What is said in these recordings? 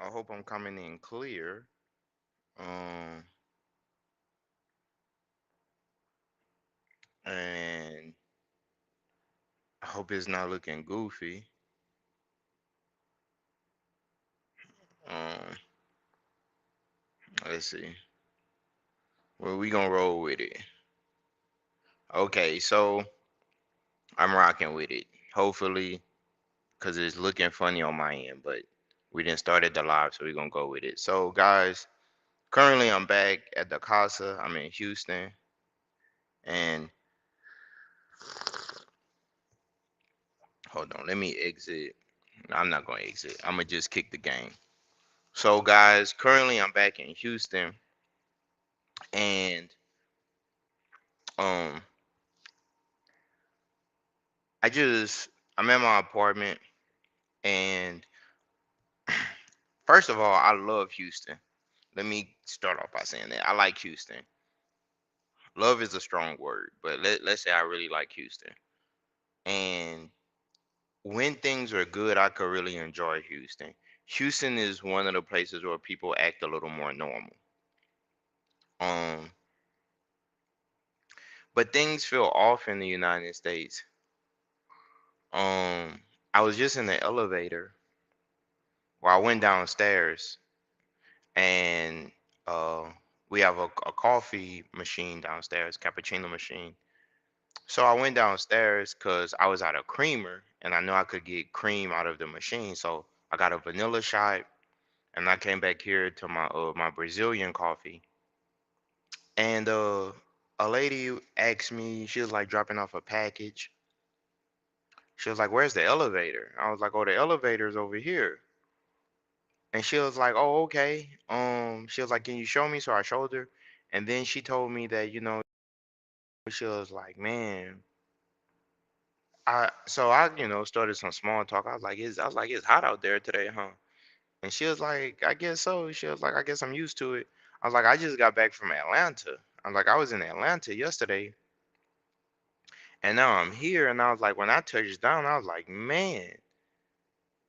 I hope I'm coming in clear. Um, and I hope it's not looking goofy. Um, let's see. Well, we gonna roll with it. Okay, so I'm rocking with it. Hopefully, cause it's looking funny on my end, but we didn't start at the live, so we're gonna go with it. So, guys, currently I'm back at the Casa. I'm in Houston, and hold on, let me exit. I'm not gonna exit. I'm gonna just kick the game. So, guys, currently I'm back in Houston, and um, I'm in my apartment, and first of all, I love Houston. Let me start off by saying that I like Houston. Love is a strong word, but let's say I really like Houston. And when things are good, I could really enjoy Houston. Houston is one of the places where people act a little more normal. Um, but things feel off in the United States. Um, I was just in the elevator while I went downstairs, and uh, we have a coffee machine downstairs, cappuccino machine. So I went downstairs because I was out of creamer, and I know I could get cream out of the machine. So I got a vanilla shot, and I came back here to my Brazilian coffee, and a lady asked me, she was like dropping off a package. She was like, "Where's the elevator?" I was like, "Oh, the elevator's over here." And she was like, "Oh, okay." She was like, "Can you show me?" So I showed her, and then she told me that she was like, "Man." I started some small talk. I was like, "It's hot out there today, huh?" And she was like, "I guess so." She was like, "I guess I'm used to it." I was like, "I just got back from Atlanta." I'm like, "I was in Atlanta yesterday, and now I'm here." And I was like, when I touched down, I was like, "Man,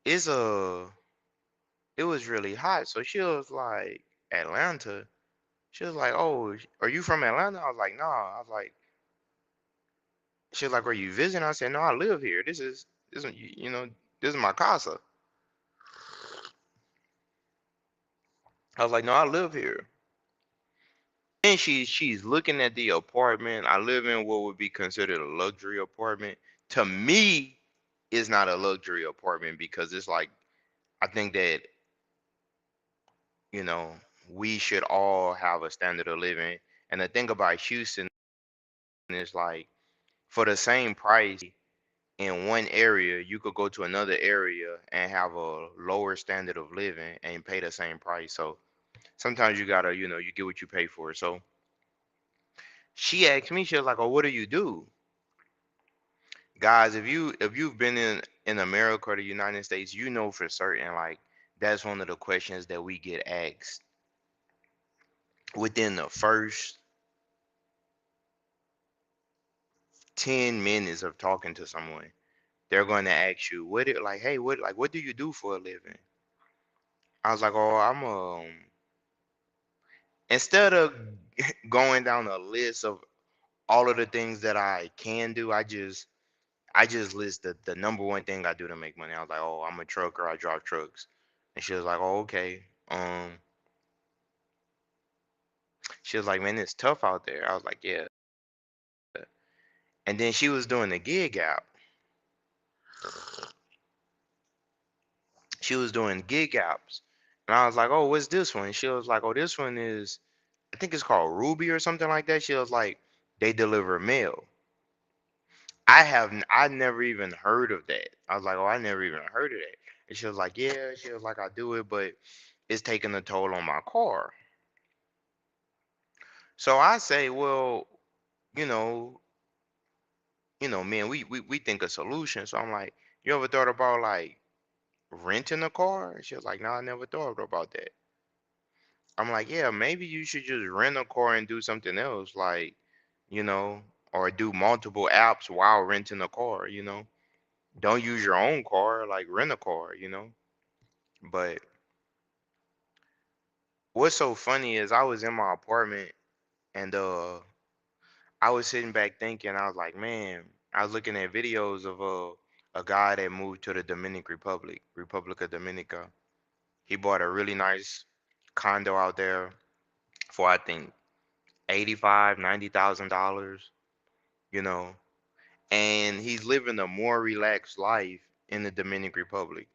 it's it was really hot." So she was like, "Atlanta?" She was like, "Oh, are you from Atlanta?" I was like, "Nah." I was like, she was like, "Are you visiting?" I said, "No, I live here. This is this is my casa." I was like, "No, I live here." And she's looking at the apartment. I live in what would be considered a luxury apartment. To me, it's not a luxury apartment because it's like I think that, you know, we should all have a standard of living. And the thing about Houston is like for the same price in one area, you could go to another area and have a lower standard of living and pay the same price. So sometimes you gotta, you get what you pay for. So she asked me, she was like, "Oh, what do you do?" Guys, if you've been in America or the United States, you know for certain like that's one of the questions that we get asked within the first 10 minutes of talking to someone. They're going to ask you, hey, what do you do for a living? I was like, "Oh, instead of going down a list of all of the things that I can do, I just list the number one thing I do to make money." I was like, "Oh, I'm a trucker, I drive trucks." And she was like, "Oh, okay." She was like, "Man, it's tough out there." I was like, "Yeah." And then she was doing the gig app. She was doing gig apps. And I was like, "Oh, what's this one?" She was like, "Oh, this one is, I think it's called Ruby or something like that." She was like, "They deliver mail." I never even heard of that. I was like, "Oh, I never even heard of that." And she was like, "Yeah." She was like, "I do it, but it's taking a toll on my car." So I say, "Well, you know, man, we think of solutions." So I'm like, "You ever thought about like renting a car?" And she was like, "No, I never thought about that." I'm like, "Yeah, maybe you should just rent a car and do something else, like, you know, or do multiple apps while renting a car. Don't use your own car, like rent a car. But what's so funny is I was in my apartment and I was sitting back thinking, I was like, man, I was looking at videos of a guy that moved to the Dominican Republic, Republica Dominica. He bought a really nice condo out there for I think 85, $90,000, you know, and he's living a more relaxed life in the Dominican Republic.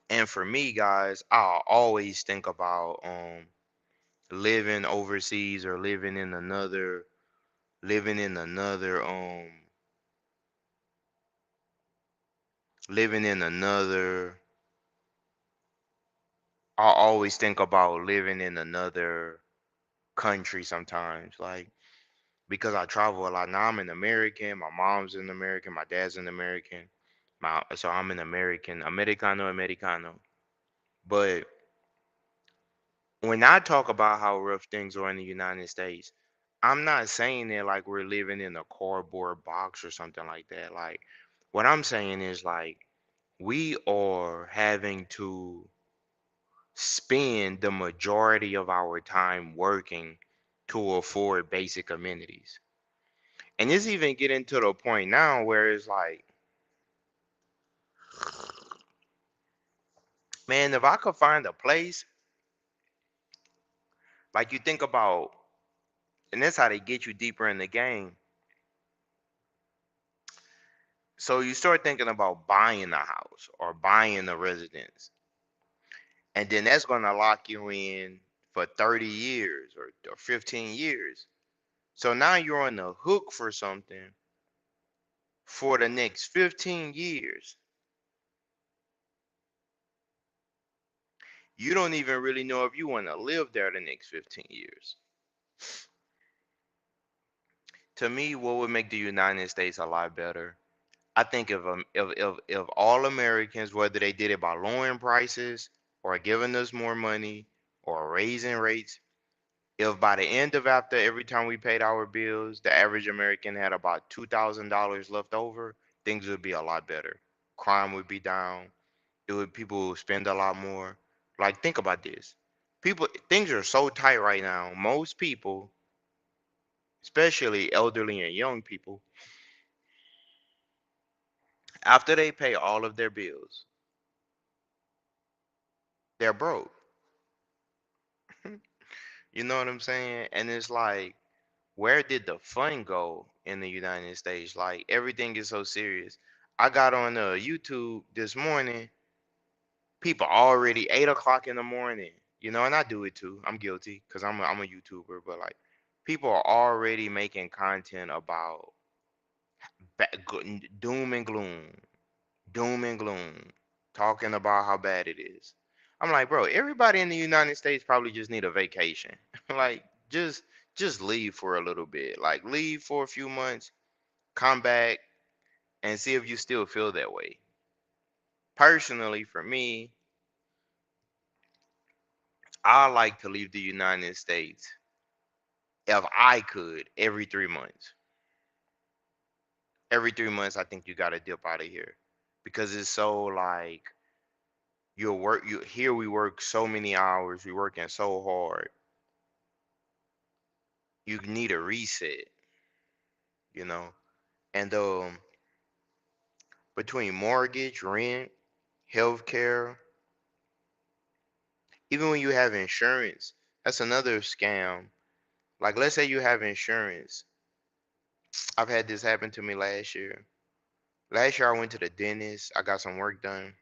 And for me, guys, I always think about living overseas or living in another living in another I always think about living in another country sometimes, like because I travel a lot. Now I'm an American, my mom's an American, my dad's an American. So I'm an American, Americano, Americano. But when I talk about how rough things are in the United States, I'm not saying it like we're living in a cardboard box or something like that. Like, what I'm saying is like we are having to spend the majority of our time working to afford basic amenities. And it's even getting to the point now where it's like, man, if I could find a place, like you think about, and that's how they get you deeper in the game. So you start thinking about buying a house or buying a residence, and then that's going to lock you in for 30 years or 15 years. So now you're on the hook for something for the next 15 years. You don't even really know if you want to live there the next 15 years. To me, what would make the United States a lot better? I think if all Americans, whether they did it by lowering prices or giving us more money or raising rates, if by the end of after every time we paid our bills, the average American had about $2,000 left over, things would be a lot better. Crime would be down. People would spend a lot more. Like think about this. Things are so tight right now. Most people, especially elderly and young people, after they pay all of their bills, they're broke. You know what I'm saying? And it's like, where did the fun go in the United States? Like everything is so serious. I got on YouTube this morning. People already 8 o'clock in the morning. You know, and I do it too. I'm guilty because I'm a YouTuber. But like, people are already making content about doom and gloom, doom and gloom, talking about how bad it is. I'm like, bro, everybody in the United States probably just need a vacation. Like, just just leave for a little bit. Like, leave for a few months, come back, and see if you still feel that way. Personally, for me, I like to leave the United States if I could every 3 months. Every 3 months, I think you gotta dip out of here because it's so like you here we work so many hours, we working so hard. You need a reset, you know. And between mortgage, rent, healthcare, even when you have insurance, that's another scam. Like let's say you have insurance. I've had this happen to me last year. Last year I went to the dentist. I got some work done.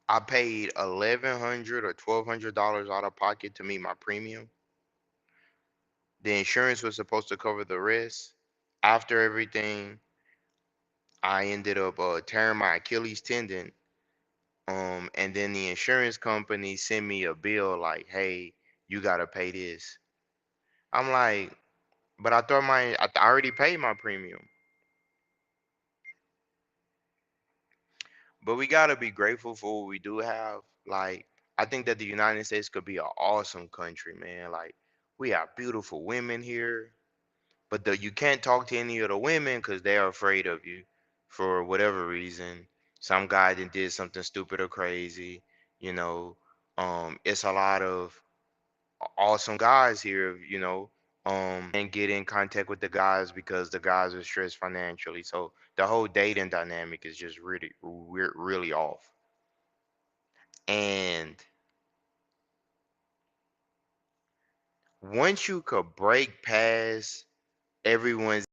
I paid 1,100 or $1,200 out of pocket to meet my premium. The insurance was supposed to cover the rest. After everything, I ended up tearing my Achilles tendon. And then the insurance company sent me a bill like, "Hey, you gotta pay this." I'm like, "But I thought I already paid my premium." But we gotta be grateful for what we do have. Like, I think that the United States could be an awesome country, man. Like, we have beautiful women here, but you can't talk to any of the women because they're afraid of you for whatever reason. Some guy that did something stupid or crazy, you know. It's a lot of awesome guys here, and get in contact with the guys because the guys are stressed financially. So the whole dating dynamic is just really, really off. And once you could break past everyone's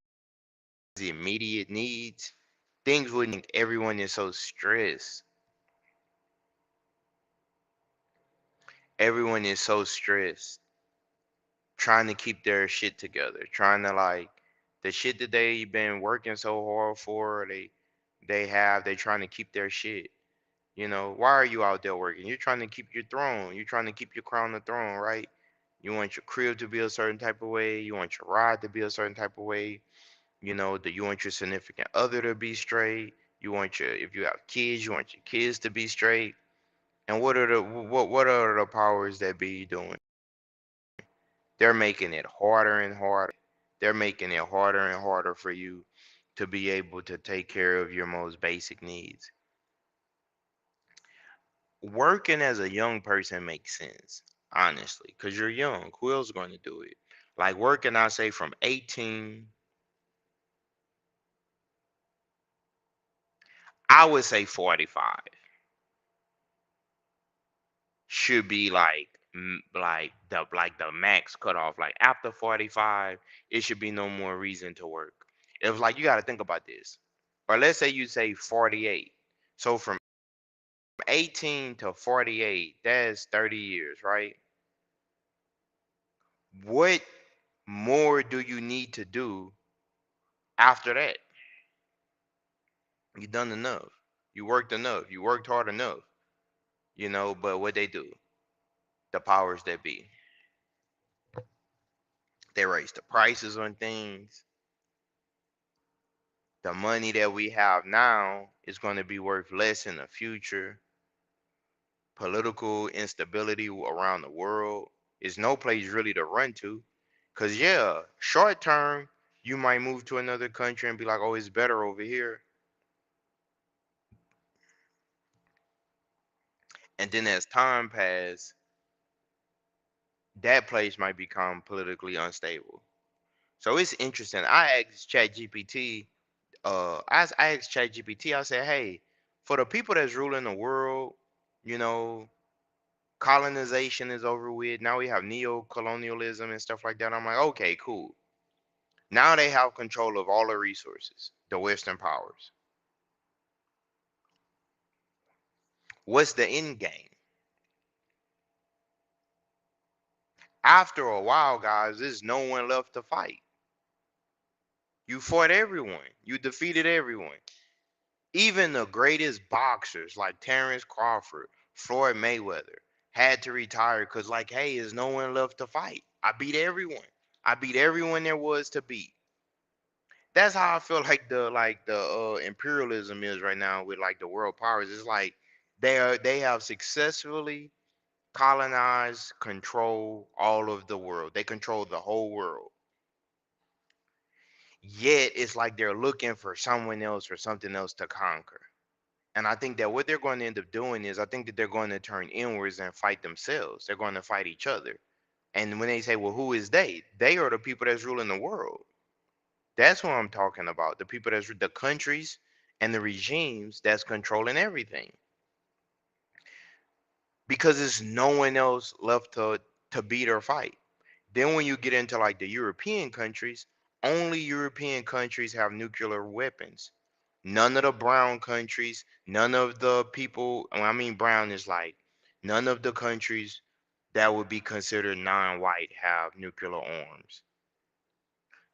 immediate needs, things wouldn't. Everyone is so stressed. Everyone is so stressed, trying to keep their shit together, trying to like the shit that they've been working so hard for. They're trying to keep their shit. Why are you out there working? You're trying to keep your throne. You're trying to keep your crown on the throne, right? You want your crib to be a certain type of way. You want your ride to be a certain type of way. That you want your significant other to be straight. If you have kids, you want your kids to be straight. And what are the powers that be doing? They're making it harder and harder. They're making it harder and harder for you to be able to take care of your most basic needs. Working as a young person makes sense, honestly, because you're young. Who else is going to do it? Like working, I say from 18, I would say 45 should be like the max cutoff. Like after 45, it should be no more reason to work. If like you got to think about this, or let's say you say 48. So from 18 to 48, that's 30 years, right? What more do you need to do after that? You done enough. You worked enough. You worked hard enough. But what they do, the powers that be, they raise the prices on things. The money that we have now is going to be worth less in the future. Political instability around the world is no place really to run to. Because, yeah, short term, you might move to another country and be like, oh, it's better over here. And then as time passes, that place might become politically unstable. So it's interesting. I asked ChatGPT, I said, hey, for the people that's ruling the world, you know, colonization is over with. Now we have neo-colonialism and stuff like that. I'm like, okay, cool. Now they have control of all the resources, the Western powers. What's the end game? After a while, guys, there's no one left to fight. You fought everyone. You defeated everyone. Even the greatest boxers like Terrence Crawford, Floyd Mayweather had to retire because, like, hey, there's no one left to fight. I beat everyone. I beat everyone there was to beat. That's how I feel like the imperialism is right now with like the world powers. It's like they have successfully colonized, control all of the world. They control the whole world. Yet it's like they're looking for someone else or something else to conquer. And I think that what they're going to end up doing is I think that they're going to turn inwards and fight themselves. They're going to fight each other. And when they say, well, who is they? They are the people that's ruling the world. That's what I'm talking about. The people that's the countries and the regimes that's controlling everything. Because there's no one else left to beat or fight. Then when you get into like the European countries, only European countries have nuclear weapons. None of the brown countries, none of the people, when I mean brown is like none of the countries that would be considered non-white have nuclear arms.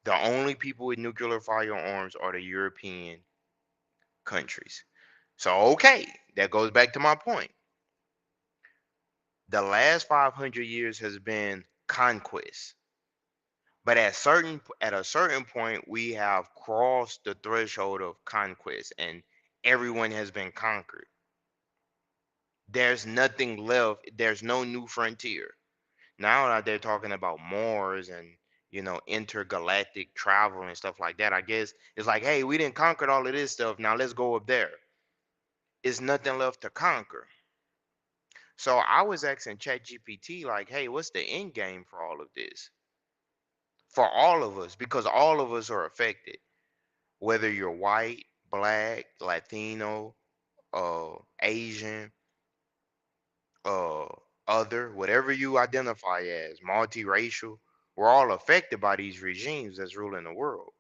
The only people with nuclear firearms are the European countries. So okay, that goes back to my point. The last 500 years has been conquest. But at a certain point, we have crossed the threshold of conquest, and everyone has been conquered. There's nothing left. There's no new frontier. Now that they're talking about Mars and intergalactic travel and stuff like that, I guess it's like, hey, we didn't conquer all of this stuff. Now let's go up there. It's nothing left to conquer. So I was asking ChatGPT, like, hey, what's the end game for all of this? For all of us, because all of us are affected, whether you're white, black, Latino, Asian, uh, other, whatever you identify as, multiracial, we're all affected by these regimes that's ruling the world.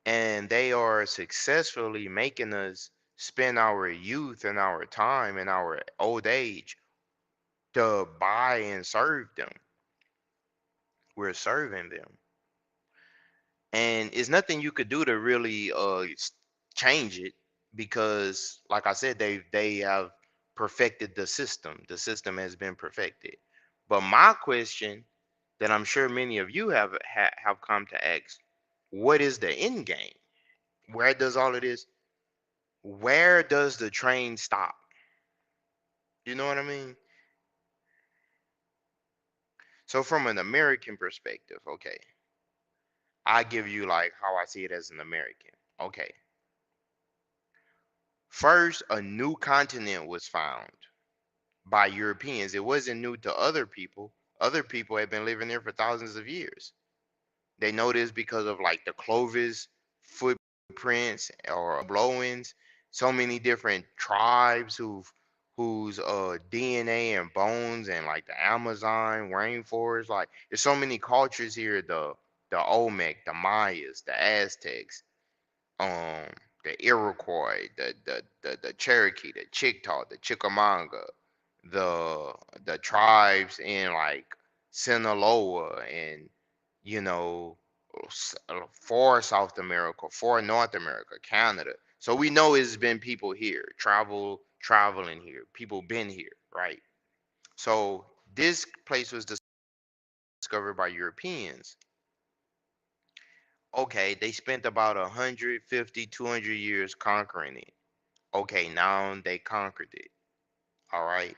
And they are successfully making us spend our youth and our time and our old age to buy and serve them. We're serving them. And it's nothing you could do to really change it, because like I said, they have perfected the system. The system has been perfected. But my question that I'm sure many of you have come to ask, what is the end game? Where does all of this, where does the train stop? You know what I mean? So from an American perspective, okay, I give you like how I see it as an American. Okay. First, a new continent was found by Europeans. It wasn't new to other people. Other people had been living there for thousands of years. They know this because of like the Clovis footprints or blowings. So many different tribes whose DNA and bones and like the Amazon rainforest. Like there's so many cultures here. The Olmec, the Mayas, the Aztecs, um the Iroquois, the Cherokee, the Chickaw, the Chickamauga, the the tribes in like Sinaloa and you know for South America, for North America, Canada. So we know it's been people here, traveling here, people been here, right? So this place was discovered by Europeans. Okay, they spent about 150, 200 years conquering it. Okay, now they conquered it. All right,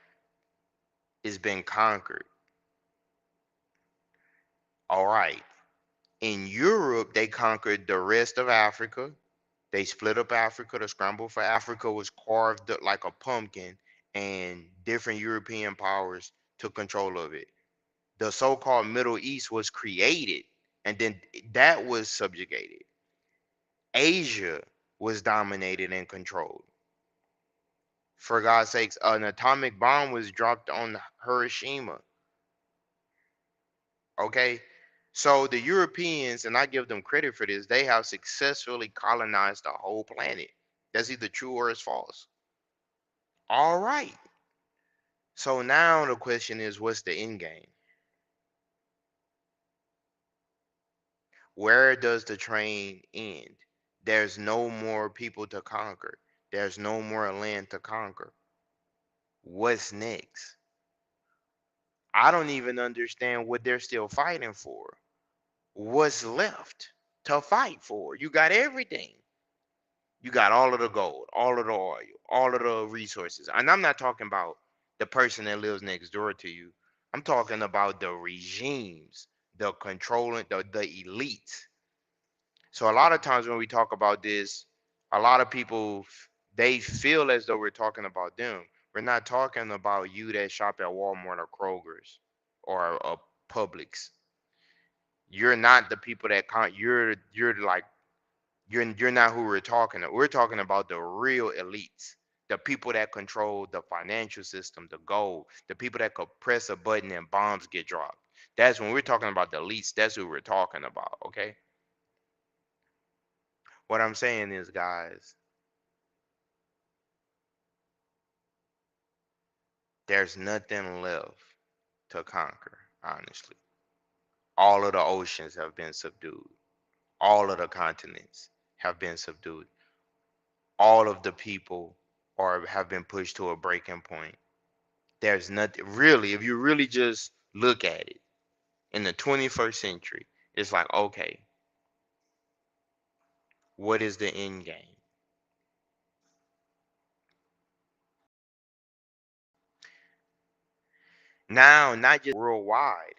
it's been conquered. All right, in Europe, they conquered the rest of Africa. They split up Africa. The scramble for Africa was carved up like a pumpkin, and different European powers took control of it. The so called Middle East was created, and then that was subjugated. Asia was dominated and controlled. For God's sakes, an atomic bomb was dropped on Hiroshima. Okay. So the Europeans, and I give them credit for this, they have successfully colonized the whole planet. That's either true or it's false. All right. So now the question is, what's the end game? Where does the train end? There's no more people to conquer. There's no more land to conquer. What's next? I don't even understand what they're still fighting for. What's left to fight for? You got everything. You got all of the gold, all of the oil, all of the resources. And I'm not talking about the person that lives next door to you. I'm talking about the regimes, the controlling, the elites. So a lot of times when we talk about this, a lot of people they feel as though we're talking about them. We're not talking about you that shop at Walmart or Kroger's or Publix. You're not the people that you're like you're not who we're talking to. We're talking about the real elites, the people that control the financial system, the gold, the people that could press a button and bombs get dropped. That's when we're talking about the elites. That's who we're talking about. Okay. What I'm saying is, guys, there's nothing left to conquer. Honestly, all of the oceans have been subdued. All of the continents have been subdued. All of the people are have been pushed to a breaking point. There's nothing really, if you really just look at it in the 21st century, it's like, okay, what is the end game? Now, not just worldwide,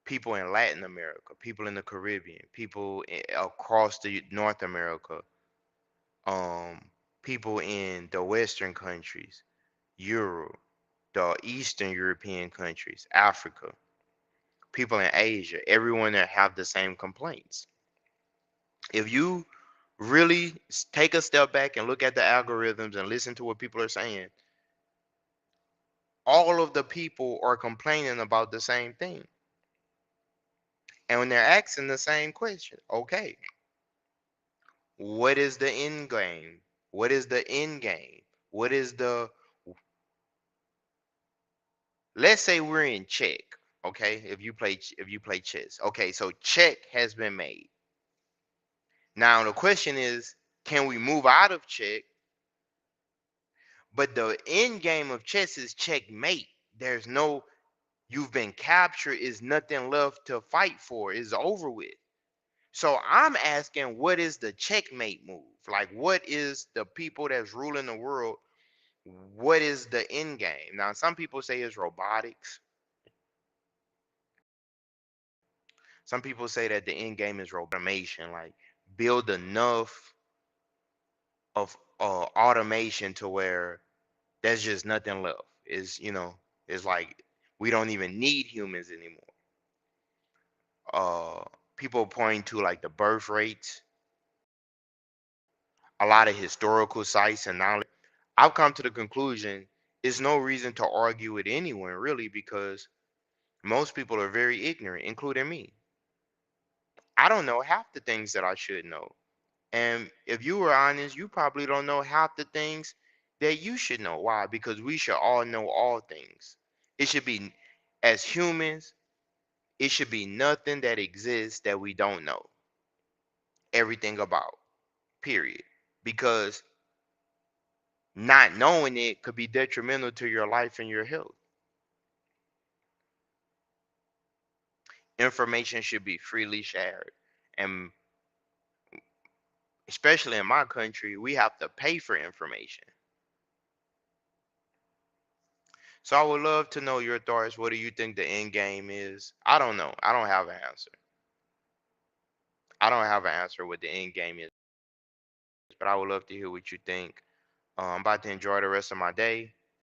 people in Latin America, people in the Caribbean, people across the North America, um, people in the Western countries, Europe, the Eastern European countries, Africa, people in Asia, everyone that have the same complaints. If you really take a step back and look at the algorithms and listen to what people are saying, all of the people are complaining about the same thing. And when they're asking the same question, okay, what is the end game? What is the end game? What is the, let's say we're in check, okay? If you play chess. Okay, so check has been made. Now the question is, can we move out of check? But the end game of chess is checkmate. There's no, you've been captured, is nothing left to fight for. It's over with. So I'm asking, what is the checkmate move? Like, what is the people that's ruling the world? What is the end game? Now, some people say it's robotics. Some people say that the end game is automation, like build enough of automation to where there's just nothing left. It's like we don't even need humans anymore. Uh, People point to like the birth rates, a lot of historical sites and knowledge. I've come to the conclusion there's no reason to argue with anyone really because most people are very ignorant, including me. I don't know half the things that I should know. And if you were honest, you probably don't know half the things that you should know. Why? Because we should all know all things. It should be, as humans, it should be nothing that exists that we don't know everything about, period. Because not knowing it could be detrimental to your life and your health. Information should be freely shared. And especially in my country, we have to pay for information. So I would love to know your thoughts. What do you think the end game is? I don't know. I don't have an answer. I don't have an answer what the end game is, but I would love to hear what you think. I'm about to enjoy the rest of my day.